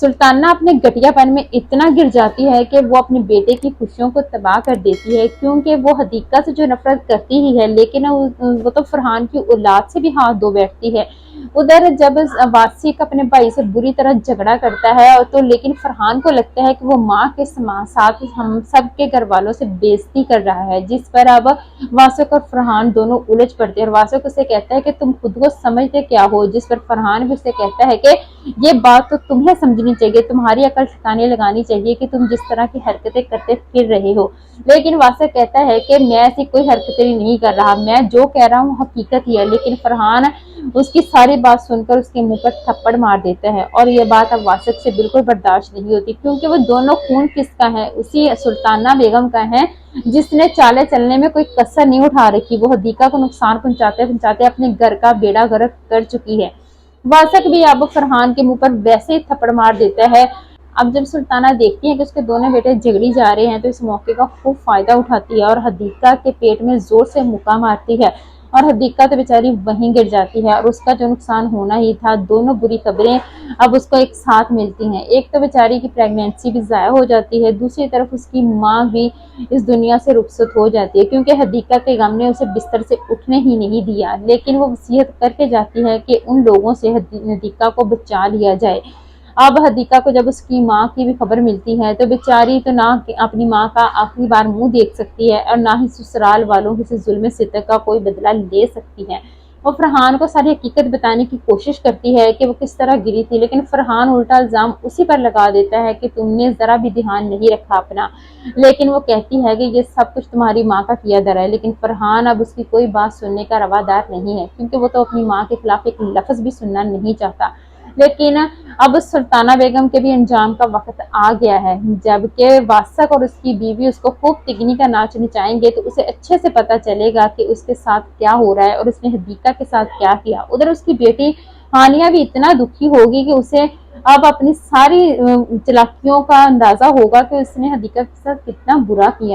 सुल्ताना अपने घटियापन में इतना गिर जाती है कि वो अपने बेटे की खुशियों को तबाह कर देती है, क्योंकि वो हदीका से जो नफरत करती ही है, लेकिन वो तो फरहान की औलाद से भी हाथ धो बैठती है। उधर जब वासिक अपने भाई से बुरी तरह झगड़ा करता है और तो लेकिन फरहान को लगता है कि वो माँ के साथ हम सब के घर वालों से बेइज्जती कर रहा है, जिस पर अब वासिक और फरहान दोनों उलझ पड़ते हैं। और वासिक उसे कहता है कि तुम खुद को समझते क्या हो, जिस पर फरहान भी उसे कहता है कि ये बात तो तुम्हें समझनी चाहिए, तुम्हारी अकल ठिकाने लगानी चाहिए कि तुम जिस तरह की हरकतें करते फिर रहे हो। लेकिन वासिक कहता है कि मैं ऐसी कोई हरकतें नहीं कर रहा, मैं जो कह रहा हूँ हकीकत ही है। लेकिन फरहान उसकी सारी बात सुनकर उसके मुंह पर थप्पड़ मार देता है, और ये बात अब वासिक से बिल्कुल बर्दाश्त नहीं होती, क्योंकि वो दोनों खून किसका है, उसी सुल्ताना बेगम का है, जिसने चाले चलने में कोई कसर नहीं उठा रखी। वो हदीका को नुकसान पहुंचाते पहुंचाते अपने घर का बेड़ा गर्क कर चुकी है। वासक भी अब फरहान के मुंह पर वैसे ही थप्पड़ मार देता है। अब जब सुल्ताना देखती है कि उसके दोनों बेटे झगड़ी जा रहे हैं, तो इस मौके का खूब फायदा उठाती है और हदीका के पेट में जोर से मुक्का मारती है, और हदीका तो बेचारी वहीं गिर जाती है। और उसका जो नुकसान होना ही था, दोनों बुरी खबरें अब उसको एक साथ मिलती हैं। एक तो बेचारी की प्रेगनेंसी भी ज़ाया हो जाती है, दूसरी तरफ उसकी माँ भी इस दुनिया से रुखसत हो जाती है, क्योंकि हदीका के गम ने उसे बिस्तर से उठने ही नहीं दिया। लेकिन वो वसीयत करके जाती है कि उन लोगों से हदीका को बचा लिया जाए। अब हदीका को जब उसकी माँ की भी खबर मिलती है, तो बेचारी तो ना अपनी माँ का आखिरी बार मुंह देख सकती है, और ना ही ससुराल वालों से जुल्म सितक का कोई बदला ले सकती है। वो फरहान को सारी हकीकत बताने की कोशिश करती है कि वो किस तरह गिरी थी, लेकिन फरहान उल्टा इल्जाम उसी पर लगा देता है कि तुमने जरा भी ध्यान नहीं रखा अपना। लेकिन वो कहती है कि ये सब कुछ तुम्हारी माँ का किया धरा है। लेकिन फरहान अब उसकी कोई बात सुनने का रवादार नहीं है, क्योंकि वो तो अपनी माँ के खिलाफ एक लफ्ज भी सुनना नहीं चाहता। लेकिन अब सुल्ताना बेगम के भी अंजाम का वक्त आ गया है। जबकि वासक और उसकी बीवी उसको खूब तिगनी का नाच नचाएंगे, तो उसे अच्छे से पता चलेगा कि उसके साथ क्या हो रहा है और उसने हदीका के साथ क्या किया। उधर उसकी बेटी हानिया भी इतना दुखी होगी कि उसे अब अपनी सारी चालाकियों का अंदाजा होगा कि उसने हदीका के साथ कितना बुरा किया।